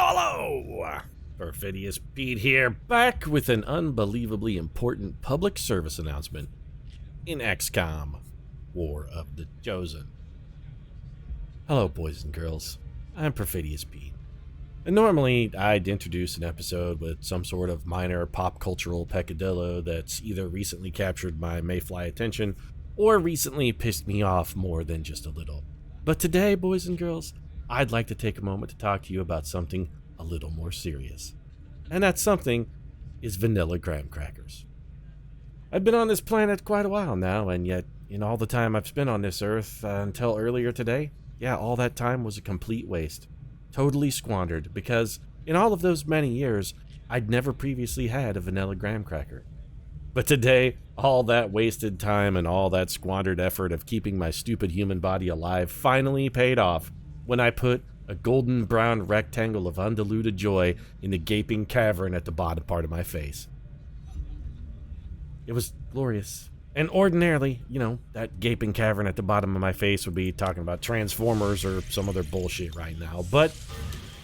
Hello! Perfidious Pete here, back with an unbelievably important public service announcement in XCOM, War of the Chosen. Hello, boys and girls. I'm Perfidious Pete. And normally, I'd introduce an episode with some sort of minor pop cultural peccadillo that's either recently captured my mayfly attention or recently pissed me off more than just a little. But today, boys and girls, I'd like to take a moment to talk to you about something a little more serious. And that something is vanilla graham crackers. I've been on this planet quite a while now, and yet, in all the time I've spent on this earth until earlier today, all that time was a complete waste. Totally squandered, because in all of those many years, I'd never previously had a vanilla graham cracker. But today, all that wasted time and all that squandered effort of keeping my stupid human body alive finally paid off when I put a golden brown rectangle of undiluted joy in the gaping cavern at the bottom part of my face. It was glorious. And ordinarily, that gaping cavern at the bottom of my face would be talking about Transformers or some other bullshit right now. But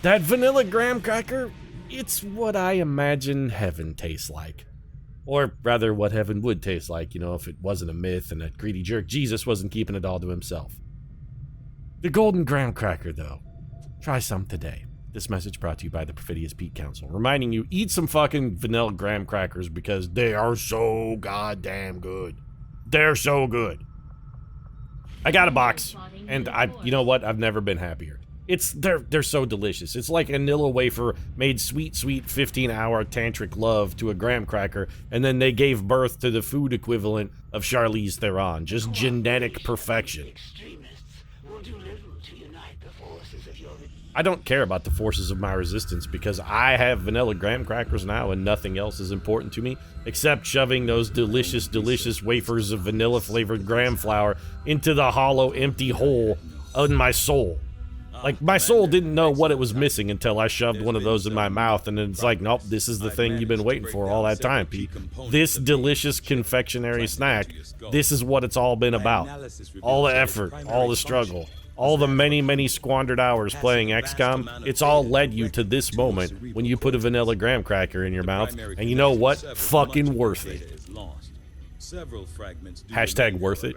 that vanilla graham cracker, it's what I imagine heaven tastes like. Or rather, what heaven would taste like, if it wasn't a myth and that greedy jerk Jesus wasn't keeping it all to himself. The golden graham cracker, though. Try some today. This message brought to you by the Perfidious Pete Council, reminding you, eat some fucking vanilla graham crackers because they are so goddamn good. They're so good. I got a box, and you know what? I've never been happier. They're so delicious. It's like a Nilla wafer made sweet 15-hour tantric love to a graham cracker, and then they gave birth to the food equivalent of Charlize Theron. Just genetic perfection. I don't care about the forces of my resistance because I have vanilla graham crackers now and nothing else is important to me except shoving those delicious, delicious wafers of vanilla-flavored graham flour into the hollow, empty hole in my soul. Like, my soul didn't know what it was missing until I shoved one of those in my mouth, and then it's like, nope, this is the thing you've been waiting for all that time, Pete. This delicious confectionery snack, this is what it's all been about. All the effort, all the struggle, all the many, many squandered hours playing XCOM, it's all led you to this moment when you put a vanilla graham cracker in your mouth, and you know what? Fucking worth it. Hashtag worth it.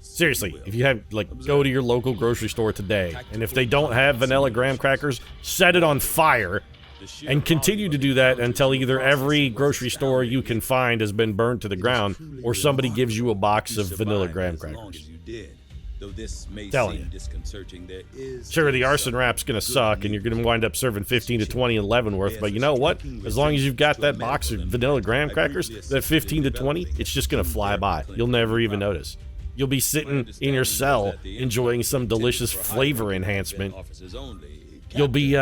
Seriously, if you have, go to your local grocery store today, and if they don't have vanilla graham crackers, set it on fire, and continue to do that until either every grocery store you can find has been burned to the ground, or somebody gives you a box of vanilla graham crackers. Telling you. Sure, the arson rap's gonna suck, and you're gonna wind up serving 15 to 20 in Leavenworth, but you know what? As long as you've got that box of vanilla graham crackers, that 15 to 20, it's just gonna fly by. You'll never even notice. You'll be sitting in your cell enjoying some delicious flavor enhancement. You'll be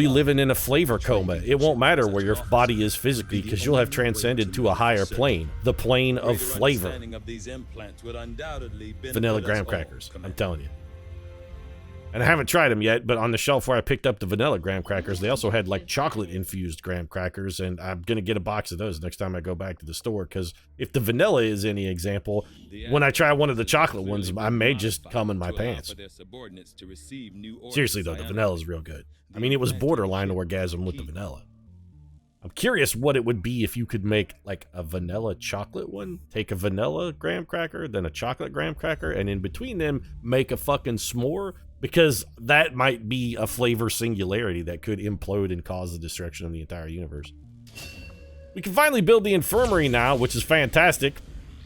living in a flavor coma. It won't matter where your body is physically because you'll have transcended to a higher plane, the plane of flavor. Vanilla graham crackers, I'm telling you. And I haven't tried them yet, but on the shelf where I picked up the vanilla graham crackers, they also had chocolate-infused graham crackers, and I'm gonna get a box of those next time I go back to the store, because if the vanilla is any example, when I try one of the chocolate ones, I may just come in my pants. Seriously though, the vanilla is real good. I mean, it was borderline orgasm with the vanilla. I'm curious what it would be if you could make, a vanilla chocolate one. Take a vanilla graham cracker, then a chocolate graham cracker, and in between them, make a fucking s'more. Because that might be a flavor singularity that could implode and cause the destruction of the entire universe. We can finally build the infirmary now, which is fantastic.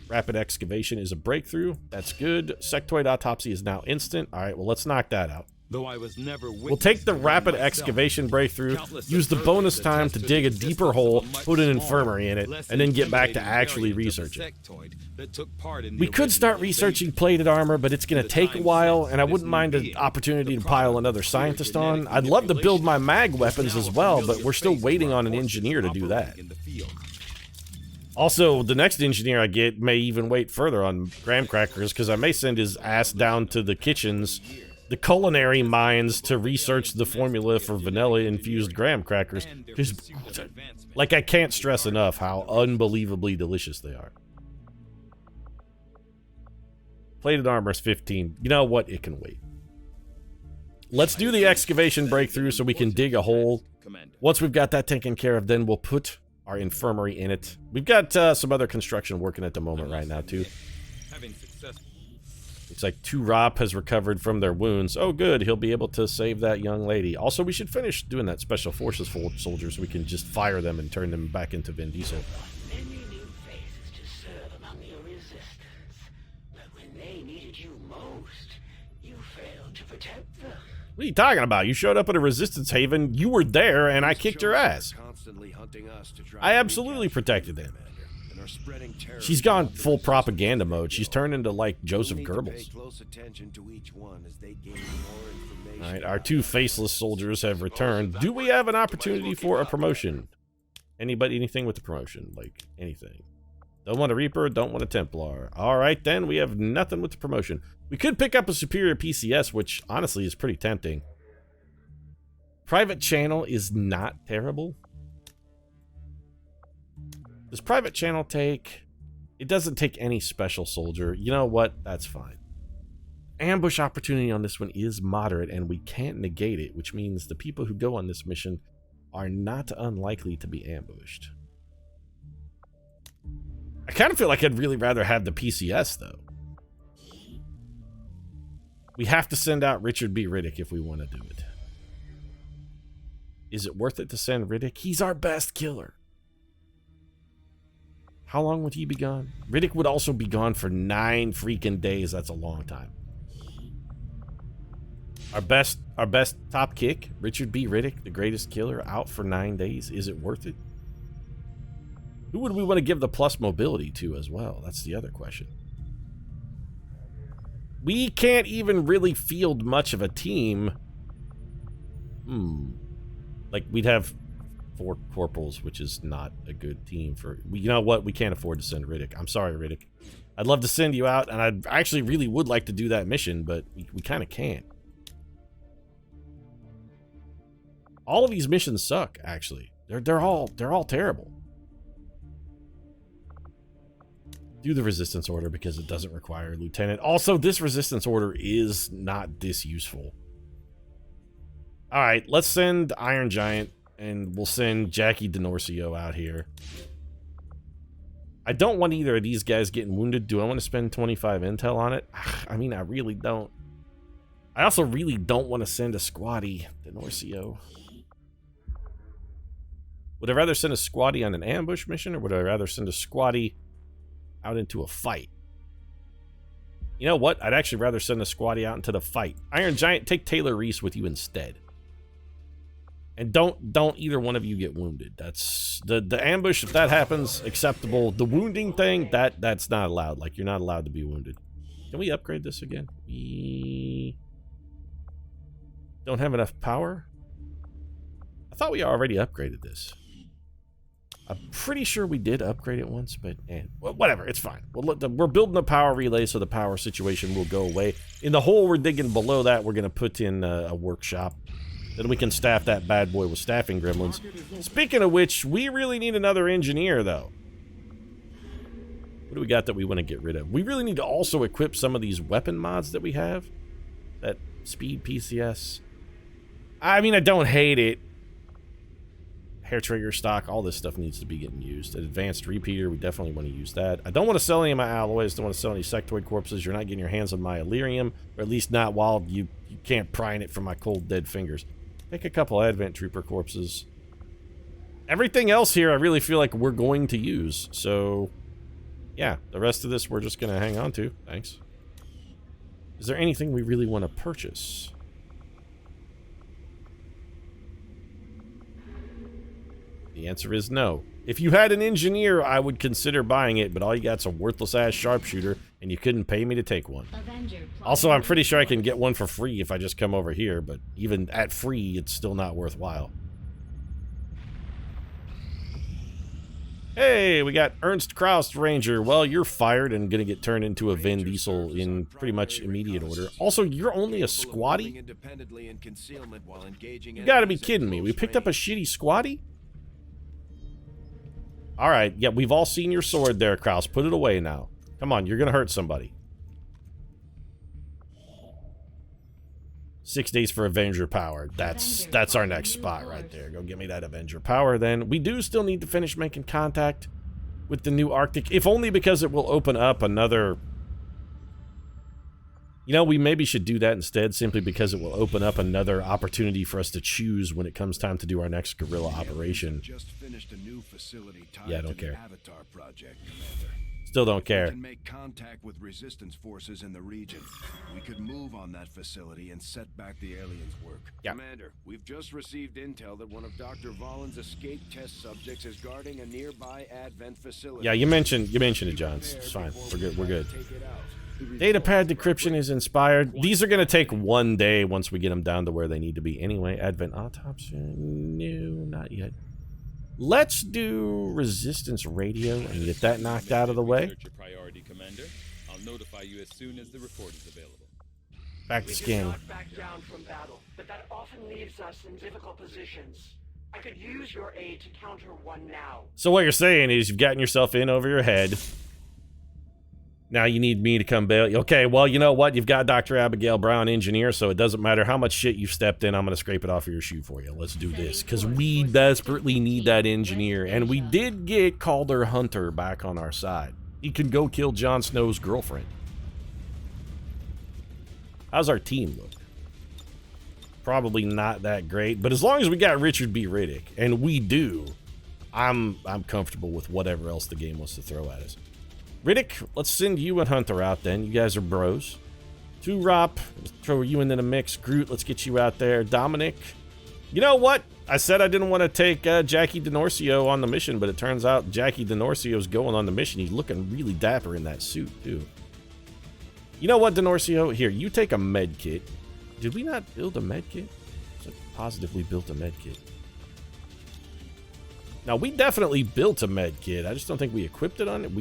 Rapid excavation is a breakthrough. That's good. Sectoid autopsy is now instant. All right, well, let's knock that out. We'll take the rapid excavation breakthrough, use the bonus time to dig a deeper hole, put an infirmary in it, and then get back to actually researching. We could start researching plated armor, but it's going to take a while, and I wouldn't mind an opportunity to pile another scientist on. I'd love to build my mag weapons as well, but we're still waiting on an engineer to do that. Also, the next engineer I get may even wait further on graham crackers, because I may send his ass down to the kitchens, the culinary mines, to research the formula for vanilla-infused graham crackers. I can't stress enough how unbelievably delicious they are. Plated armor is 15. You know what? It can wait. let's do the excavation breakthrough so we can dig a hole. Once we've got that taken care of, then we'll put our infirmary in it. We've got some other construction working at the moment right now, too. Looks like 2 Rop has recovered from their wounds. Oh, good. He'll be able to save that young lady. Also, we should finish doing that Special Forces soldiers so we can just fire them and turn them back into Vin Diesel. Many new faces to serve among your resistance. But when they needed you most, you failed to protect them. What are you talking about? You showed up at a resistance haven, you were there, and I kicked your ass. I absolutely protected them. She's gone full propaganda mode. She's turned into, like, Joseph Goebbels. Alright, our 2 faceless soldiers have returned. Do we have an opportunity for a promotion? Anybody, anything with the promotion? Like, anything. Don't want a Reaper, don't want a Templar. Alright then, we have nothing with the promotion. We could pick up a superior PCS, which honestly is pretty tempting. Private channel is not terrible. Does private channel take... It doesn't take any special soldier. You know what? That's fine. Ambush opportunity on this one is moderate, and we can't negate it, which means the people who go on this mission are not unlikely to be ambushed. I kind of feel like I'd really rather have the PCS, though. We have to send out Richard B. Riddick if we want to do it. Is it worth it to send Riddick? He's our best killer. How long would he be gone? Riddick would also be gone for 9 freaking days. That's a long time. Our best top kick, Richard B. Riddick, the greatest killer, out for 9 days. Is it worth it? Who would we want to give the plus mobility to as well? That's the other question. We can't even really field much of a team. Like, we'd have 4 corporals, which is not a good team for... You know what? We can't afford to send Riddick. I'm sorry, Riddick. I'd love to send you out, and I actually really would like to do that mission, but we kind of can't. All of these missions suck, actually. They're all terrible. Do the resistance order because it doesn't require a lieutenant. Also, this resistance order is not this useful. Alright, let's send Iron Giant, and we'll send Jackie Denorcio out here. I don't want either of these guys getting wounded. Do I want to spend 25 intel on it? I mean, I really don't. I also really don't want to send a squatty Denorcio. Would I rather send a squatty on an ambush mission, or would I rather send a squatty out into a fight? You know what? I'd actually rather send a squatty out into the fight. Iron Giant, take Taylor Reese with you instead. And don't either one of you get wounded. That's the ambush. If that happens, acceptable. The wounding thing, that's not allowed. Like, you're not allowed to be wounded. Can we upgrade this again? We don't have enough power. I thought we already upgraded this. I'm pretty sure we did upgrade it once, but well, whatever, it's fine. We're building a power relay, so the power situation will go away. In the hole we're digging below that, we're going to put in a workshop. Then we can staff that bad boy with staffing gremlins. Speaking of which, we really need another engineer, though. What do we got that we want to get rid of? We really need to also equip some of these weapon mods that we have. That speed PCS. I mean, I don't hate it. Hair trigger stock, all this stuff needs to be getting used. An advanced repeater, we definitely want to use that. I don't want to sell any of my alloys, don't want to sell any sectoid corpses. You're not getting your hands on my Illyrium, or at least not while you can't pry it from my cold dead fingers. Take a couple Advent Trooper corpses. Everything else here I really feel like we're going to use, so yeah, the rest of this we're just going to hang on to. Thanks. Is there anything we really want to purchase? The answer is no. If you had an engineer, I would consider buying it, but all you got's a worthless-ass sharpshooter, and you couldn't pay me to take one. Also, I'm pretty sure I can get one for free if I just come over here, but even at free, it's still not worthwhile. Hey, we got Ernst Kraus Ranger. Well, you're fired and gonna get turned into a Vin Diesel in pretty much immediate order. Also, you're only a squatty? You gotta be kidding me. We picked up a shitty squatty? Alright, yeah, we've all seen your sword there, Kraus. Put it away now. Come on, you're gonna hurt somebody. 6 days for Avenger power. That's our next spot right there. Go get me that Avenger power then. We do still need to finish making contact with the new Arctic, if only because it will open up another... You know, we maybe should do that instead, simply because it will open up another opportunity for us to choose when it comes time to do our next guerrilla operation. Just finished a new facility tied Yeah, I don't to the care. Avatar project, Commander. Still don't We care. can make contact with resistance forces in the region. We could move on that facility and set back the aliens' work. Yeah. Commander, we've just received intel that one of Dr. Vollin's escape test subjects is guarding a nearby Advent facility. Yeah, you mentioned it, John. It's fine. We're good. We're good. Take it out. Datapad decryption is inspired. These are going to take 1 day once we get them down to where they need to be. Anyway, Advent autopsy. No, not yet. Let's do resistance radio and get that knocked out of the way. Research your priority, Commander. I'll notify you as soon as the report is available. Back to We scanning. cannot back down from battle, but that often leaves us in difficult positions. I could use your aid to counter one now. So what you're saying is you've gotten yourself in over your head. Now you need me to come bail you. Okay, well, you know what? You've got Dr. Abigail Brown, engineer, so it doesn't matter how much shit you've stepped in. I'm going to scrape it off of your shoe for you. Let's do this, because we desperately need that engineer. And we did get Calder Hunter back on our side. He can go kill Jon Snow's girlfriend. How's our team look? Probably not that great, but as long as we got Richard B. Riddick, and we do, I'm comfortable with whatever else the game wants to throw at us. Riddick, let's send you and Hunter out then. You guys are bros. Turop, let's throw you into the mix. Groot, let's get you out there. Dominic, you know what? I said I didn't want to take Jackie DeNorcio on the mission, but it turns out Jackie DeNorcio's going on the mission. He's looking really dapper in that suit, too. You know what, DeNorcio? Here, you take a med kit. Did we not build a med kit? It's like positive we built a med kit. Now, we definitely built a med kit. I just don't think we equipped it on it.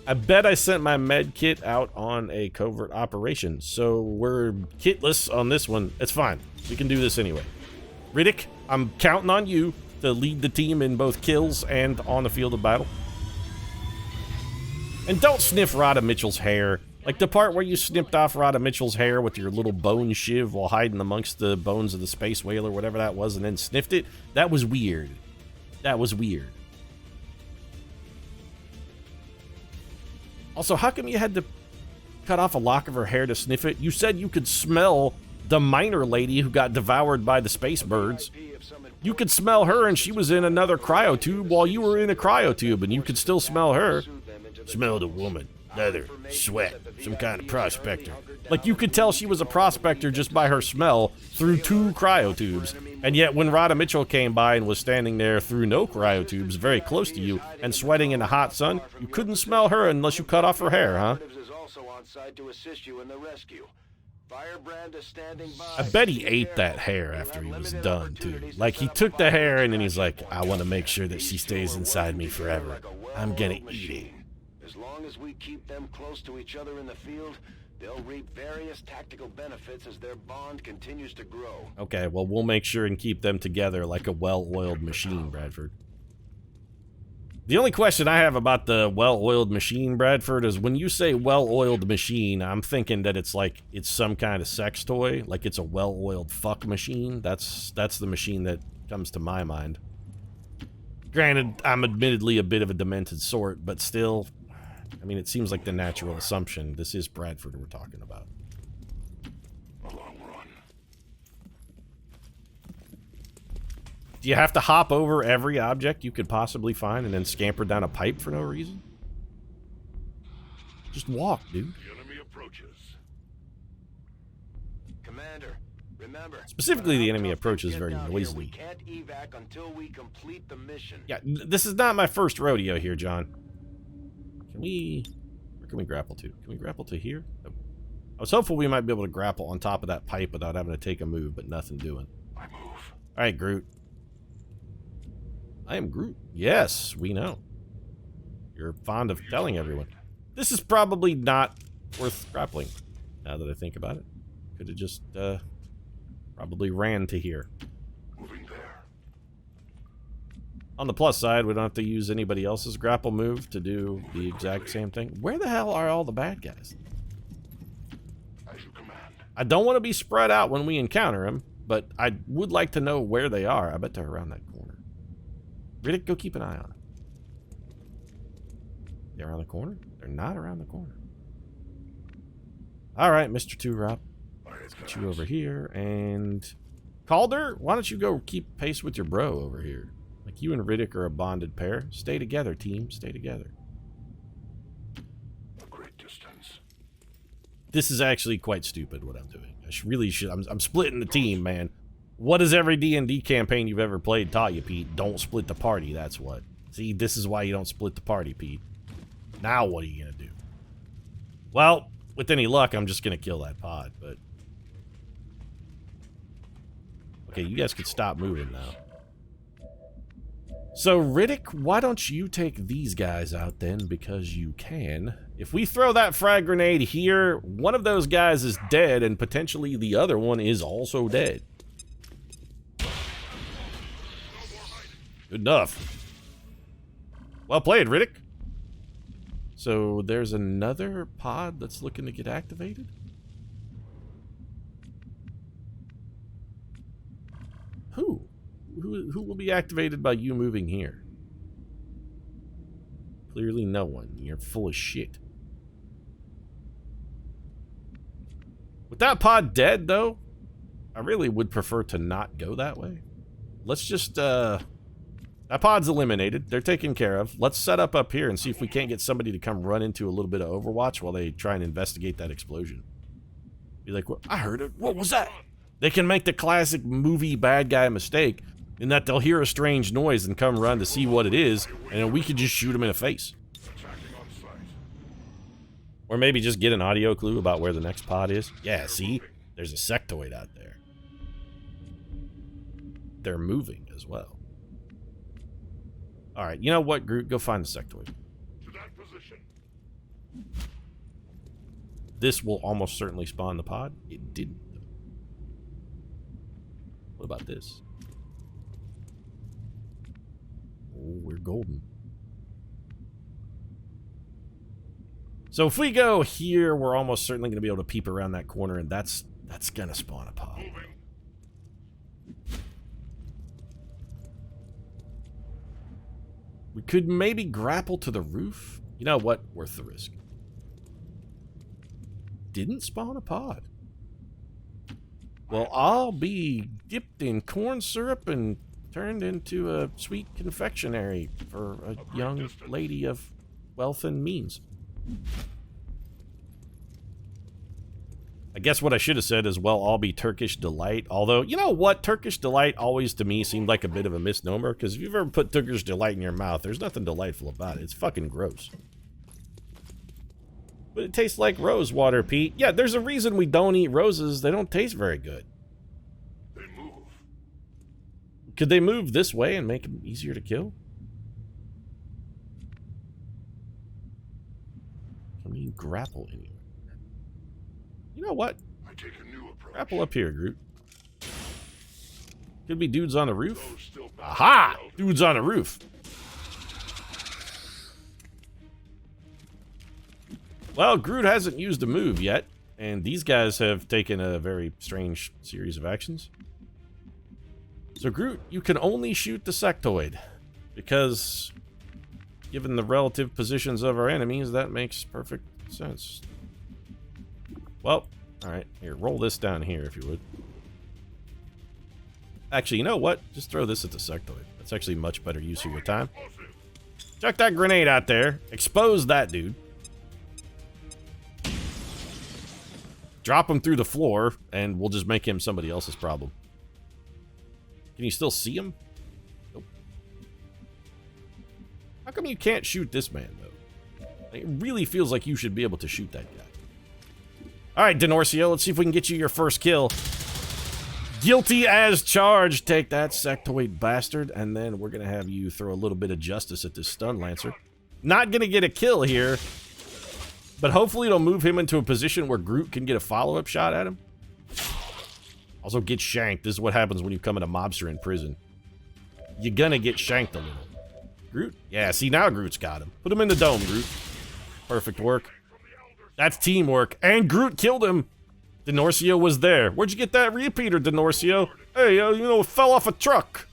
I bet I sent my med kit out on a covert operation, so we're kitless on this one. It's fine. We can do this anyway. Riddick, I'm counting on you to lead the team in both kills and on the field of battle. And don't sniff Rhoda Mitchell's hair. Like the part where you snipped off Rhoda Mitchell's hair with your little bone shiv while hiding amongst the bones of the space whale or whatever that was and then sniffed it. That was weird. That was weird. Also, how come you had to cut off a lock of her hair to sniff it? You said you could smell the miner lady who got devoured by the space birds. You could smell her and she was in another cryotube while you were in a cryotube and you could still smell her. Smell the woman. Leather, sweat, some kind of prospector. Like, you could tell she was a prospector just by her smell through 2 cryotubes. And yet, when Rhoda Mitchell came by and was standing there through no cryotubes, very close to you, and sweating in the hot sun, you couldn't smell her unless you cut off her hair, huh? I bet he ate that hair after he was done, too. Like, he took the hair and then he's like, I want to make sure that she stays inside me forever. I'm gonna eat it. As long as we keep them close to each other in the field, they'll reap various tactical benefits as their bond continues to grow. Okay, well, we'll make sure and keep them together like a well-oiled machine, Bradford. The only question I have about the well-oiled machine, Bradford, is when you say well-oiled machine, I'm thinking that it's like it's some kind of sex toy, like it's a well-oiled fuck machine. That's the machine that comes to my mind. Granted, I'm admittedly a bit of a demented sort, but still, I mean, it seems like the natural assumption. This is Bradford we're talking about. A long run. Do you have to hop over every object you could possibly find and then scamper down a pipe for no reason? Just walk, dude. The enemy approaches. Commander, remember. Specifically, the enemy approaches very We noisily. can't evac until we complete the mission. Yeah, this is not my first rodeo here, John. Where can we grapple to? Can we grapple to here? Nope. I was hopeful we might be able to grapple on top of that pipe without having to take a move, but nothing doing. I move. Alright, Groot. I am Groot. Yes, we know. You're fond of telling everyone. This is probably not worth grappling, now that I think about it. Could have just, probably ran to here. Moving there. On the plus side, we don't have to use anybody else's grapple move to do the exact same thing. Where the hell are all the bad guys? As I don't want to be spread out when we encounter them, but I would like to know where they are. I bet they're around that corner. Riddick, go keep an eye on them. They're around the corner? They're not around the corner. All right, Mr. Two-Rop. Let's get you over here. And Calder, why don't you go keep pace with your bro over here? Like, you and Riddick are a bonded pair. Stay together, team. Stay together. A great distance. This is actually quite stupid what I'm doing. I really should. I'm splitting the team, man. What has every D&D campaign you've ever played taught you, Pete? Don't split the party, that's what. See, this is why you don't split the party, Pete. Now what are you going to do? Well, with any luck, I'm just going to kill that pod, but... Okay, you guys can stop moving now. So, Riddick, why don't you take these guys out then, because you can. If we throw that frag grenade here, one of those guys is dead, and potentially the other one is also dead. Good enough. Well played, Riddick. So, there's another pod that's looking to get activated? Who? Who will be activated by you moving here? Clearly no one. You're full of shit. With that pod dead, though, I really would prefer to not go that way. Let's just, that pod's eliminated. They're taken care of. Let's set up here and see if we can't get somebody to come run into a little bit of Overwatch while they try and investigate that explosion. Be like, well, I heard it. What was that? They can make the classic movie bad guy mistake in that they'll hear a strange noise and come run to see what it is, and then we could just shoot them in the face. Or maybe just get an audio clue about where the next pod is. Yeah, see? There's a sectoid out there. They're moving as well. Alright, you know what, Groot? Go find the sectoid. To that position. This will almost certainly spawn the pod. It didn't. What about this? Oh, we're golden. So if we go here, we're almost certainly going to be able to peep around that corner, and that's going to spawn a pod. We could maybe grapple to the roof. You know what? Worth the risk. Didn't spawn a pod. Well, I'll be dipped in corn syrup and turned into a sweet confectionery for a young lady of wealth and means. I guess what I should have said is, well, I'll be Turkish Delight. Although, you know what? Turkish Delight always, to me, seemed like a bit of a misnomer. Because if you've ever put Turkish Delight in your mouth, there's nothing delightful about it. It's fucking gross. But it tastes like rose water, Pete. Yeah, there's a reason we don't eat roses. They don't taste very good. They move. Could they move this way and make them easier to kill? Can we grapple anywhere? You know what? I take a new approach. Grapple up here, Groot. Could be dudes on the roof. Aha! Dudes on the roof. Well, Groot hasn't used a move yet, and these guys have taken a very strange series of actions. So, Groot, you can only shoot the sectoid, because, given the relative positions of our enemies, that makes perfect sense. Well, alright, here, roll this down here, if you would. Actually, you know what? Just throw this at the sectoid. That's actually much better use of your time. Chuck that grenade out there. Expose that dude. Drop him through the floor, and we'll just make him somebody else's problem. Can you still see him? Nope. How come you can't shoot this man, though? It really feels like you should be able to shoot that guy. Alright, Denorcio, let's see if we can get you your first kill. Guilty as charged. Take that, sectoid bastard. And then we're going to have you throw a little bit of justice at this stun lancer. Not going to get a kill here. But hopefully it'll move him into a position where Groot can get a follow-up shot at him. Also get shanked. This is what happens when you come in a mobster in prison. You're going to get shanked a little. Groot? Yeah, see, now Groot's got him. Put him in the dome, Groot. Perfect work. That's teamwork. And Groot killed him. Denorcio was there. Where'd you get that repeater, Denorcio? Hey, you know, it fell off a truck.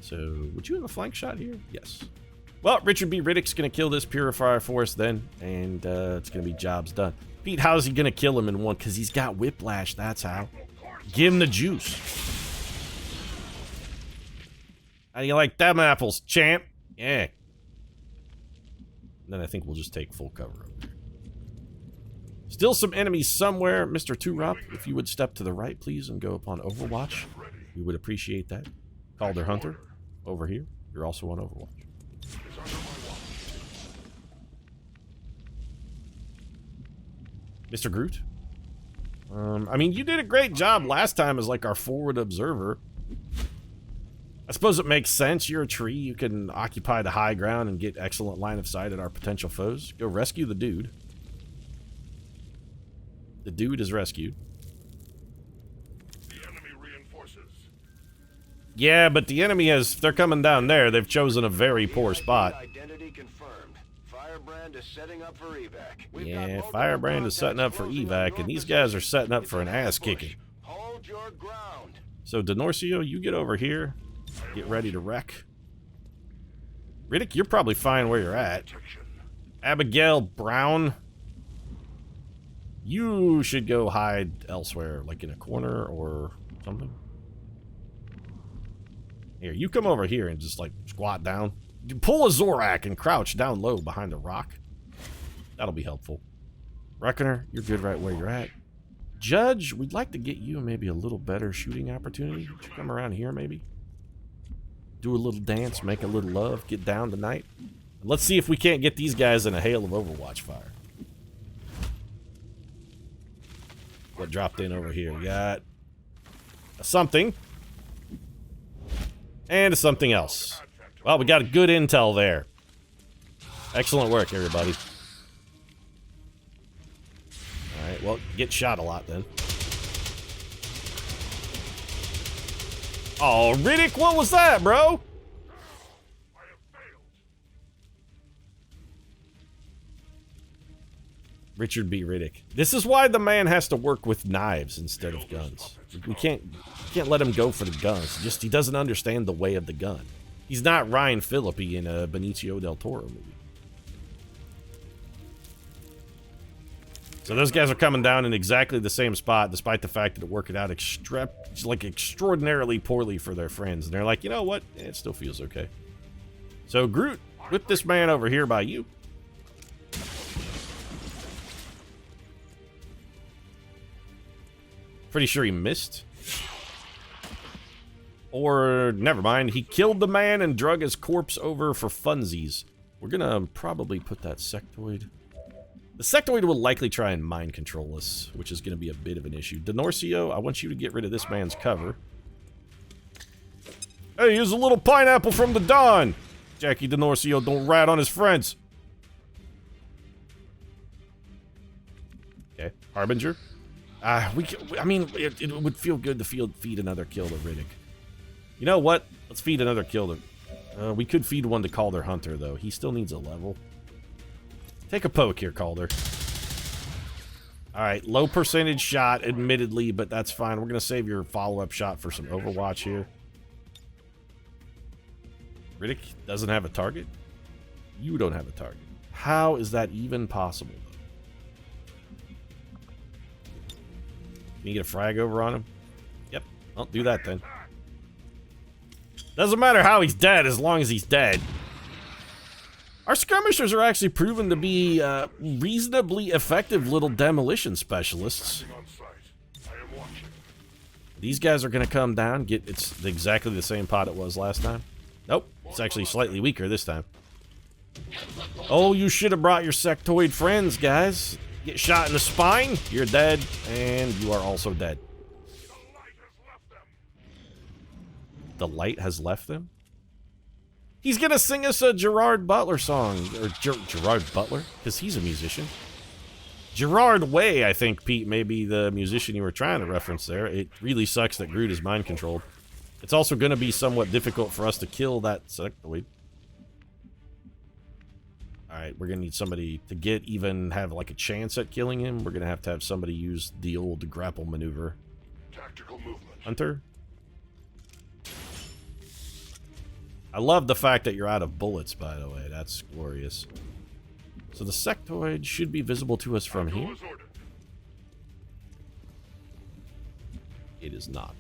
So, would you have a flank shot here? Yes. Well, Richard B. Riddick's gonna kill this purifier for us then, and it's gonna be jobs done. Pete, how's he gonna kill him in one? Because he's got whiplash, that's how. Give him the juice. How do you like them apples, champ? Yeah. Then I think we'll just take full cover over here. Still some enemies somewhere. Mr. Turop, if you would step to the right, please, and go upon Overwatch. We would appreciate that. Calder Hunter, over here. You're also on Overwatch. Mr. Groot? I mean, you did a great job last time as, like, our forward observer. I suppose it makes sense. You're a tree. You can occupy the high ground and get excellent line of sight at our potential foes. Go rescue the dude. The dude is rescued. The enemy reinforces. Yeah, but the enemy has... They're coming down there. They've chosen a very poor spot. Identity confirmed. Firebrand is setting up for evac. Yeah, Firebrand is setting up for evac, and these guys are setting up for an ass-kicking. Hold your ground. So, Denorcio, you get over here. Get ready to wreck. Riddick, you're probably fine where you're at. Abigail Brown, you should go hide elsewhere, like in a corner or something. Here, you come over here and just, like, squat down. You pull a Zorak and crouch down low behind a rock. That'll be helpful. Reckoner, you're good right where you're at. Judge, we'd like to get you maybe a little better shooting opportunity. Would you come around here, maybe? Do a little dance, make a little love, get down tonight. Let's see if we can't get these guys in a hail of Overwatch fire. What dropped in over here? We got a something. And a something else. Well, we got a good intel there. Excellent work, everybody. Alright, well, get shot a lot then. Oh, Riddick, what was that, bro? Richard B. Riddick. This is why the man has to work with knives instead of guns. We can't let him go for the guns. Just he doesn't understand the way of the gun. He's not Ryan Phillippe in a Benicio del Toro movie. So those guys are coming down in exactly the same spot, despite the fact that it worked out extraordinarily poorly for their friends. And they're like, you know what? It still feels okay. So Groot, whip this man over here by you. Pretty sure he missed. Or, never mind, he killed the man and drug his corpse over for funsies. We're gonna probably put that sectoid... The sectoid will likely try and mind control us, which is going to be a bit of an issue. Denorcio, I want you to get rid of this man's cover. Hey, here's a little pineapple from the dawn! Jackie Denorcio, don't rat on his friends. Okay, Harbinger. I mean, it would feel good to feed another kill to Riddick. You know what? Let's feed another kill to... we could feed one to Calder Hunter, though. He still needs a level. Take a poke here, Calder. Alright, low percentage shot, admittedly, but that's fine. We're going to save your follow-up shot for some Overwatch here. Riddick doesn't have a target? You don't have a target. How is that even possible, though? Can you get a frag over on him? Yep. I'll do that then. Doesn't matter how he's dead, as long as he's dead. Our skirmishers are actually proven to be reasonably effective little demolition specialists. These guys are going to come down. It's exactly the same pot it was last time. Nope, it's actually slightly weaker this time. Oh, you should have brought your sectoid friends, guys. Get shot in the spine, you're dead, and you are also dead. The light has left them? He's gonna sing us a Gerard Butler song. Or Gerard Butler? Because he's a musician. Gerard Way, I think, Pete, may be the musician you were trying to reference there. It really sucks that Groot is mind-controlled. It's also gonna be somewhat difficult for us to kill that sectoid. Alright, we're gonna need somebody to have like a chance at killing him. We're gonna have somebody use the old grapple maneuver. Tactical movement. Hunter? I love the fact that you're out of bullets, by the way. That's glorious. So the sectoid should be visible to us from here. As ordered. It is not.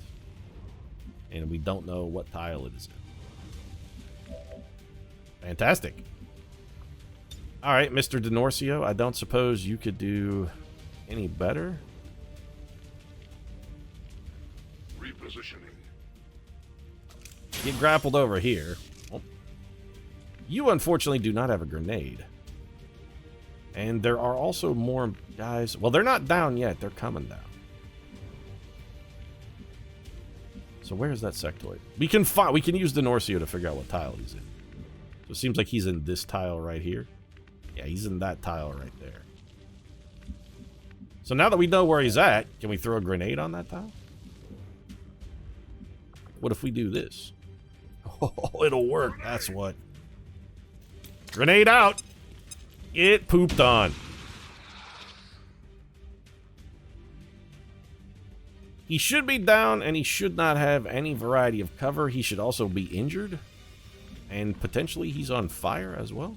And we don't know what tile it is in. Fantastic. Alright, Mr. Denorcio, I don't suppose you could do any better? Repositioning. Get grappled over here. Well, you unfortunately do not have a grenade. And there are also more guys. Well, they're not down yet. They're coming down. So where is that sectoid? We can use Denorcio to figure out what tile he's in. So it seems like he's in this tile right here. Yeah, he's in that tile right there. So now that we know where he's at, can we throw a grenade on that tile? What if we do this? Oh, it'll work. That's what. Grenade out. It pooped on. He should be down, and he should not have any variety of cover. He should also be injured. And potentially he's on fire as well.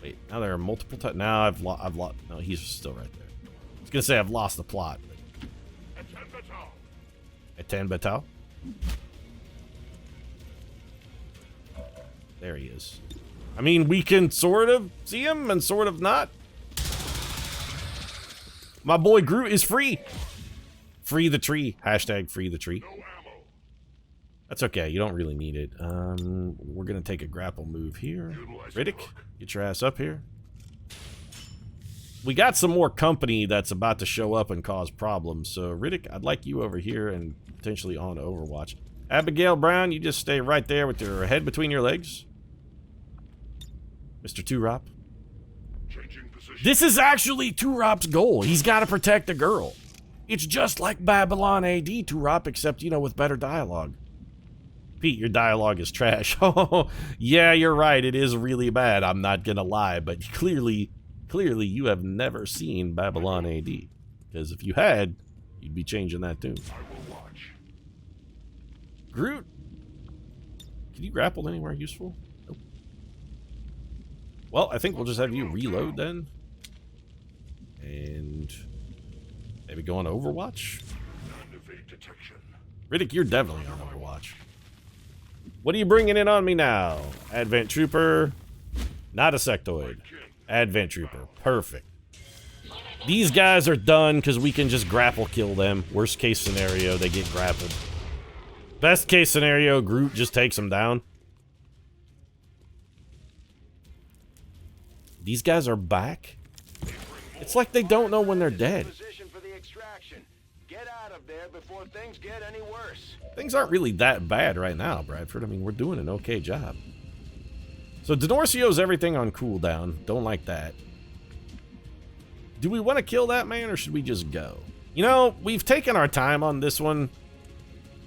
Wait, now there are multiple times. Now I've lost. No, he's still right there. I was gonna say I've lost the plot. At 10 Batal. There he is. I mean, we can sort of see him and sort of not. My boy Groot is free. Free the tree. Hashtag free the tree. That's okay. You don't really need it. We're going to take a grapple move here. Riddick, get your ass up here. We got some more company that's about to show up and cause problems. So, Riddick, I'd like you over here and potentially on Overwatch. Abigail Brown, you just stay right there with your head between your legs. Mr. Turop. This is actually Turop's goal. He's got to protect the girl. It's just like Babylon AD, Turop, except, you know, with better dialogue. Pete, your dialogue is trash. Oh, yeah, you're right. It is really bad. I'm not going to lie. But clearly you have never seen Babylon AD. Because if you had, you'd be changing that tune. I will watch. Groot, can you grapple anywhere useful? Nope. Well, I think we'll just have you reload then. And maybe go on Overwatch? Non-evade detection. Riddick, you're definitely on Overwatch. What are you bringing in on me now? Advent Trooper. Not a sectoid. Advent Trooper. Perfect. These guys are done because we can just grapple kill them. Worst case scenario, they get grappled. Best case scenario, Groot just takes them down. These guys are back? It's like they don't know when they're dead. Get out of there before things get any worse. Things aren't really that bad right now, Bradford. I mean, we're doing an okay job. So Denorcio's everything on cooldown. Don't like that. Do we want to kill that man or should we just go? You know, we've taken our time on this one.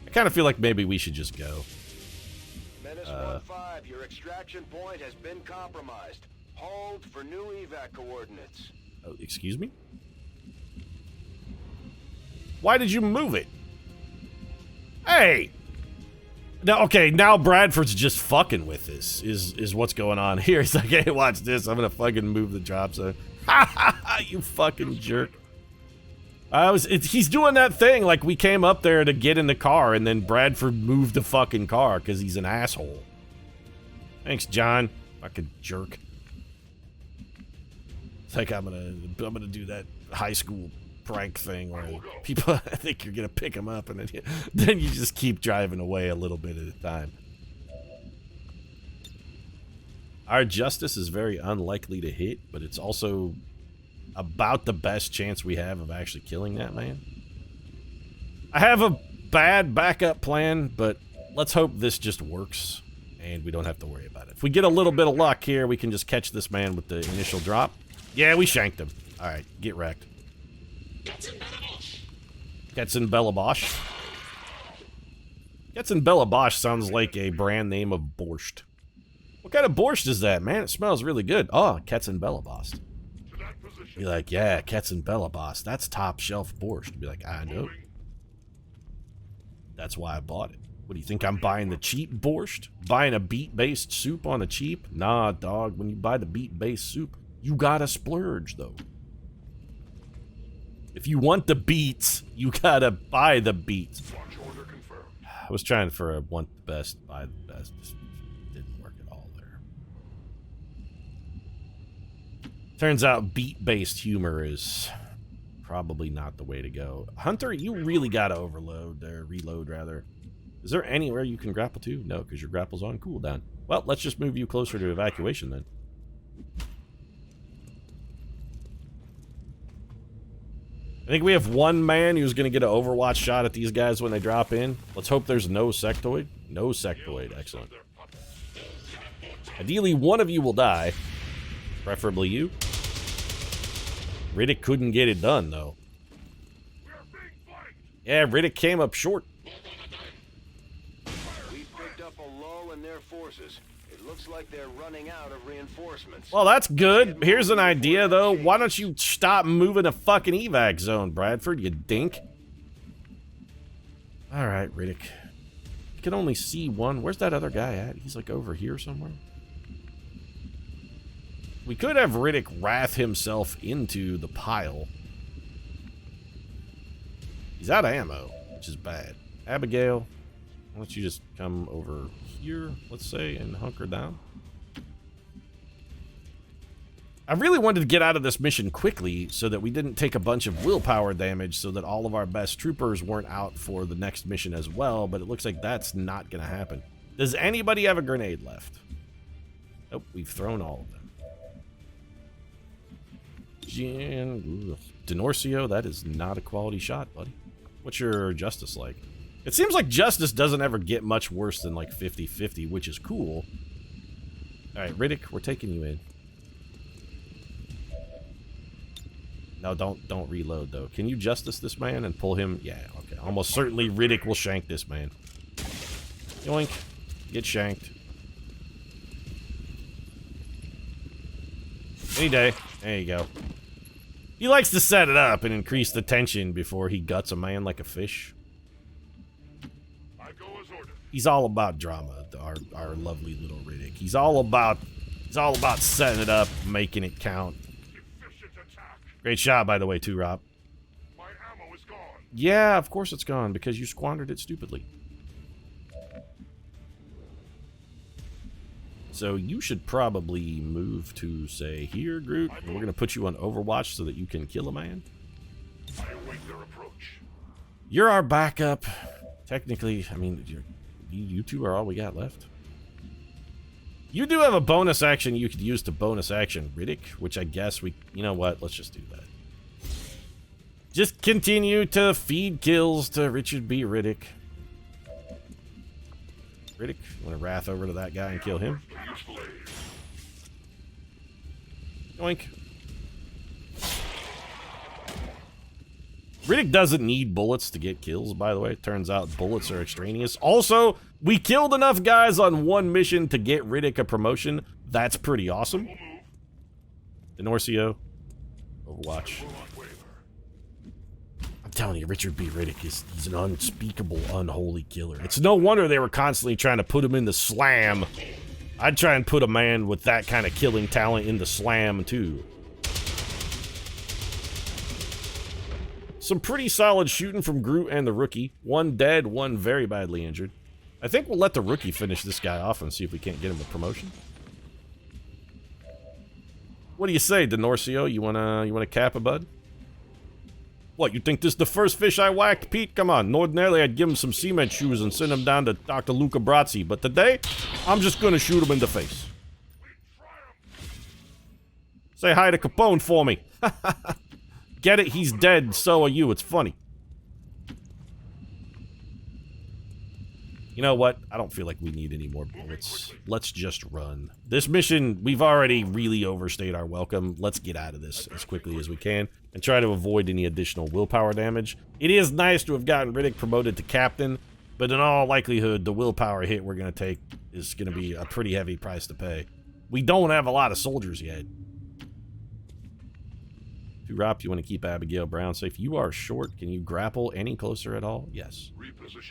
I kind of feel like maybe we should just go. Menace 1-5, your extraction point has been compromised. Hold for new evac coordinates. Oh, excuse me? Why did you move it? Hey! Now, okay, now Bradford's just fucking with this, is what's going on here. He's like, hey, watch this. I'm gonna fucking move the drop zone. Ha ha ha, you fucking jerk. He's doing that thing, like we came up there to get in the car, and then Bradford moved the fucking car, because he's an asshole. Thanks, John. Fucking jerk. It's like I'm gonna do that high school prank thing where people think you're gonna pick them up and then you just keep driving away a little bit at a time. Our justice is very unlikely to hit, but it's also about the best chance we have of actually killing that man. I have a bad backup plan, but let's hope this just works and we don't have to worry about it. If we get a little bit of luck here, we can just catch this man with the initial drop. Yeah, we shanked him. Alright, get wrecked. Gets in Bellabosh. Bosch sounds like a brand name of borscht. What kind of borscht is that, man? It smells really good. Oh, Bosch. To that position. Be like, yeah, Bosch. That's top shelf borscht. Be like, I know. That's why I bought it. What do you think, I'm buying the cheap borscht? Buying a beet-based soup on the cheap? Nah, dog, when you buy the beet-based soup, you gotta splurge, though. If you want the beets, you gotta buy the beets. Launch order confirmed. I was trying for a want the best, buy the best. Just didn't work at all there. Turns out beet-based humor is probably not the way to go. Hunter, you really gotta overload, or reload, rather. Is there anywhere you can grapple to? No, because your grapple's on cooldown. Well, let's just move you closer to evacuation, then. I think we have one man who's going to get an Overwatch shot at these guys when they drop in. Let's hope there's no sectoid. No sectoid. Excellent. Ideally, one of you will die. Preferably you. Riddick couldn't get it done, though. Yeah, Riddick came up short. We picked up a lull in their forces. It looks like they're running out of reinforcements. Well, that's good. Here's an idea, though. Why don't you stop moving a fucking evac zone, Bradford, you dink? Alright, Riddick. You can only see one. Where's that other guy at? He's like over here somewhere. We could have Riddick wrath himself into the pile. He's out of ammo, which is bad. Abigail, why don't you just come over here, let's say, and hunker down? I really wanted to get out of this mission quickly so that we didn't take a bunch of willpower damage so that all of our best troopers weren't out for the next mission as well, but it looks like that's not going to happen. Does anybody have a grenade left? Nope, we've thrown all of them. Denorcio, that is not a quality shot, buddy. What's your justice like? It seems like justice doesn't ever get much worse than like 50-50, which is cool. Alright, Riddick, we're taking you in. No, don't reload, though. Can you justice this man and pull him? Yeah, okay. Almost certainly Riddick will shank this man. Yoink. Get shanked. Any day. There you go. He likes to set it up and increase the tension before he guts a man like a fish. I go as ordered. He's all about drama, our lovely little Riddick. He's all about setting it up, making it count. Efficient attack. Great shot, by the way, too, Rob. My ammo is gone. Yeah, of course it's gone, because you squandered it stupidly. So you should probably move to, say, here, Groot. And we're going to put you on Overwatch so that you can kill a man. I await their approach. You're our backup. Technically, I mean, you two are all we got left. You do have a bonus action you could use to bonus action Riddick, which I guess we... You know what? Let's just do that. Just continue to feed kills to Richard B. Riddick. Riddick, you want to wrath over to that guy and kill him? Yoink. Riddick doesn't need bullets to get kills, by the way. Turns out bullets are extraneous. Also, we killed enough guys on one mission to get Riddick a promotion. That's pretty awesome. Denorcio, Overwatch. I'm telling you, Richard B. Riddick he's an unspeakable, unholy killer. It's no wonder they were constantly trying to put him in the slam. I'd try and put a man with that kind of killing talent in the slam, too. Some pretty solid shooting from Groot and the rookie. One dead, one very badly injured. I think we'll let the rookie finish this guy off and see if we can't get him a promotion. What do you say, Denorcio? You wanna cap a bud? What, you think this is the first fish I whacked, Pete? Come on, ordinarily I'd give him some cement shoes and send him down to Dr. Luca Brazzi, but today, I'm just gonna shoot him in the face. Say hi to Capone for me. Get it? He's dead, so are you. It's funny. You know what? I don't feel like we need any more bullets. Let's just run. This mission, we've already really overstayed our welcome. Let's get out of this as quickly as we can and try to avoid any additional willpower damage. It is nice to have gotten Riddick promoted to captain, But in all likelihood, the willpower hit we're going to take is going to be a pretty heavy price to pay. We don't have a lot of soldiers yet. Rob, you want to keep Abigail Brown safe? You are short. Can you grapple any closer at all? Yes.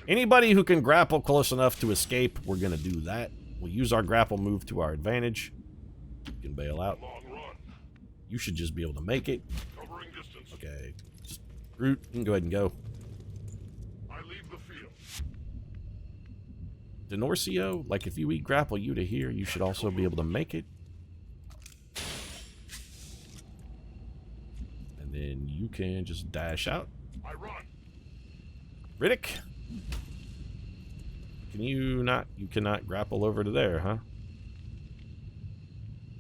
Anybody who can grapple close enough to escape, we're going to do that. We'll use our grapple move to our advantage. You can bail out. You should just be able to make it. Okay. Just Groot, you can go ahead and go. I leave the field. Denorcio, like if we grapple you to here, you should also be able to make it. And then you can just dash out. I run. Riddick. Can you not? You cannot grapple over to there, huh?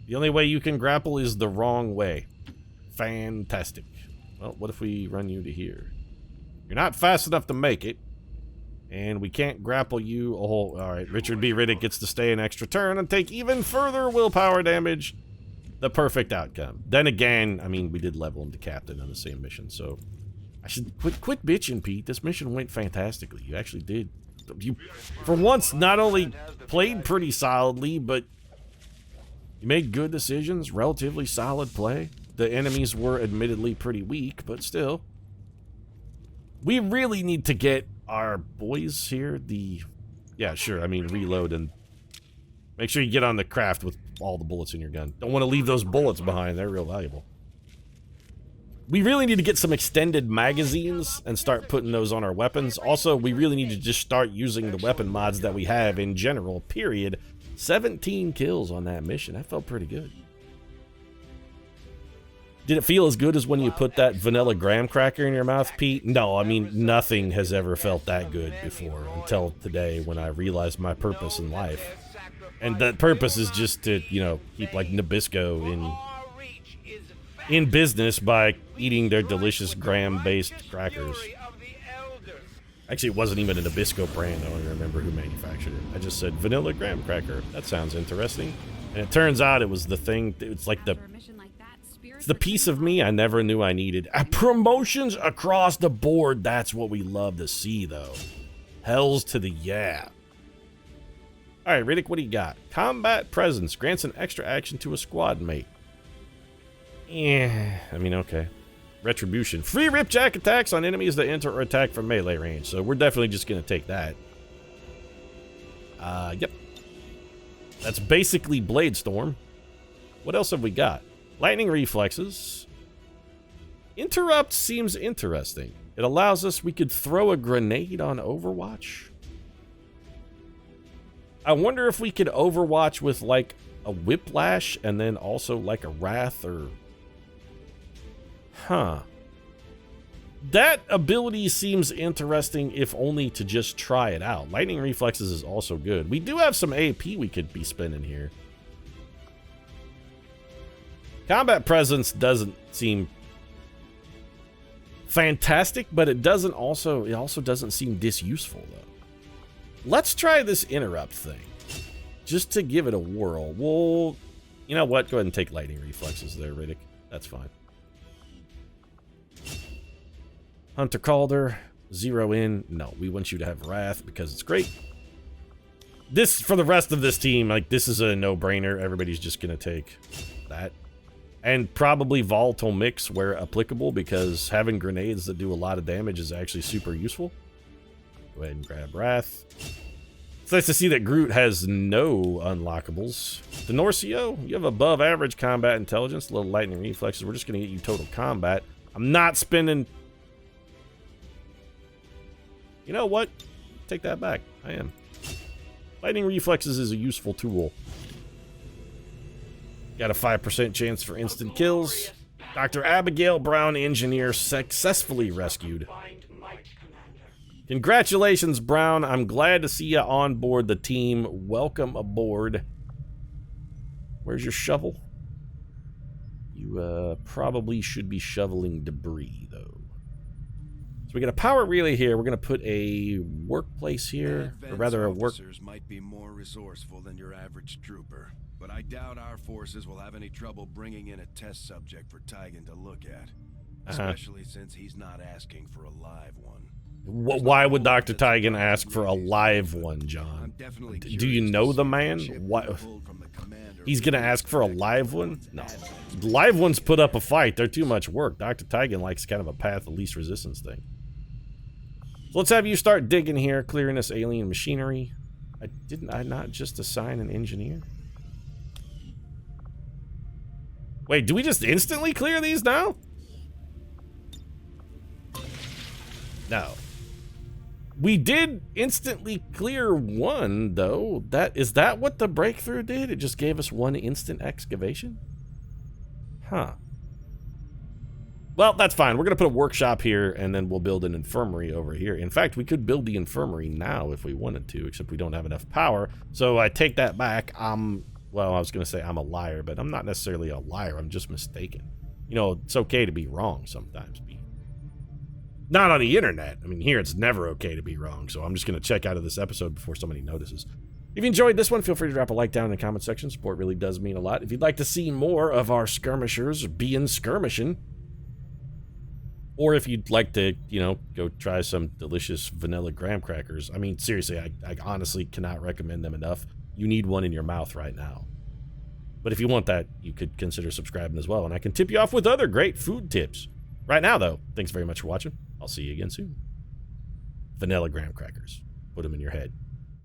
The only way you can grapple is the wrong way. Fantastic. Well, what if we run you to here? You're not fast enough to make it. And we can't grapple you a whole... Alright, Richard B. Riddick gets to stay an extra turn and take even further willpower damage. The perfect outcome. Then again, I mean, we did level him to captain on the same mission, so... I should quit bitching, Pete. This mission went fantastically. You actually did. You, for once, not only played pretty solidly, but you made good decisions, relatively solid play. The enemies were admittedly pretty weak, but still. We really need to get our boys here, yeah, sure, I mean, reload and make sure you get on the craft with all the bullets in your gun. Don't want to leave those bullets behind. They're real valuable. We really need to get some extended magazines and start putting those on our weapons. Also, we really need to just start using the weapon mods that we have in general, period. 17 kills on that mission. That felt pretty good. Did it feel as good as when you put that vanilla graham cracker in your mouth, Pete? No, I mean, nothing has ever felt that good before until today when I realized my purpose in life. And that purpose is just to, you know, keep like Nabisco in business by eating their delicious graham-based crackers. Actually, it wasn't even a Nabisco brand. I don't remember who manufactured it. I just said vanilla graham cracker. That sounds interesting. And it turns out it was the thing. It's like it's the piece of me I never knew I needed. Promotions across the board. That's what we love to see, though. Hells to the yeah. All right, Riddick, what do you got? Combat presence grants an extra action to a squad mate. Yeah, I mean, okay. Retribution. Free ripjack attacks on enemies that enter or attack from melee range. So we're definitely just going to take that. Yep. That's basically Blade Storm. What else have we got? Lightning reflexes. Interrupt seems interesting. It allows us, we could throw a grenade on Overwatch. I wonder if we could Overwatch with like a whiplash and then also like a wrath or... Huh. That ability seems interesting if only to just try it out. Lightning reflexes is also good. We do have some AP we could be spending here. Combat presence doesn't seem fantastic, but it also doesn't seem disuseful though. Let's try this interrupt thing. Just to give it a whirl. Well, you know what? Go ahead and take lightning reflexes there, Riddick. That's fine. Hunter Calder, 0 in. No, we want you to have Wrath because it's great. This, for the rest of this team, like, this is a no-brainer. Everybody's just going to take that. And probably Volatile Mix where applicable because having grenades that do a lot of damage is actually super useful. Go ahead and grab Wrath. It's nice to see that Groot has no unlockables. Denorcio, you have above average combat intelligence, little lightning reflexes. We're just going to get you total combat. I'm not spending... You know what? Take that back. I am. Lightning reflexes is a useful tool. Got a 5% chance for instant kills. Dr. Abigail Brown, engineer, successfully rescued. Congratulations, Brown. I'm glad to see you on board the team. Welcome aboard. Where's your shovel? You probably should be shoveling debris, though. So we got a power relay here. We're going to put a workplace here, or rather a work... Officers might be more resourceful than your average trooper, but I doubt our forces will have any trouble bringing in a test subject for Tygan to look at, especially since he's not asking for a live one. Why would Dr. Tigan ask for a live one, I'm John? definitely Do you curious know to the see if man? chip What? was pulled from the commander He's was gonna ask for a detected live by one? those No. admins. Live ones put up a fight. They're too much work. Dr. Tigan likes kind of a path of least resistance thing. So let's have you start digging here, clearing this alien machinery. Didn't I not just assign an engineer? Wait, do we just instantly clear these now? No. We did instantly clear one, though. Is that what the breakthrough did? It just gave us one instant excavation? Huh. Well, that's fine. We're going to put a workshop here, and then we'll build an infirmary over here. In fact, we could build the infirmary now if we wanted to, except we don't have enough power. So I take that back. Well, I was going to say I'm a liar, but I'm not necessarily a liar. I'm just mistaken. You know, it's okay to be wrong sometimes. Not on the internet. I mean, here it's never okay to be wrong, so I'm just going to check out of this episode before somebody notices. If you enjoyed this one, feel free to drop a like down in the comment section. Support really does mean a lot. If you'd like to see more of our skirmishers being skirmishing, or if you'd like to, you know, go try some delicious vanilla graham crackers. I mean, seriously, I honestly cannot recommend them enough. You need one in your mouth right now. But if you want that, you could consider subscribing as well, and I can tip you off with other great food tips. Right now, though, thanks very much for watching. I'll see you again soon. Vanilla graham crackers. Put them in your head.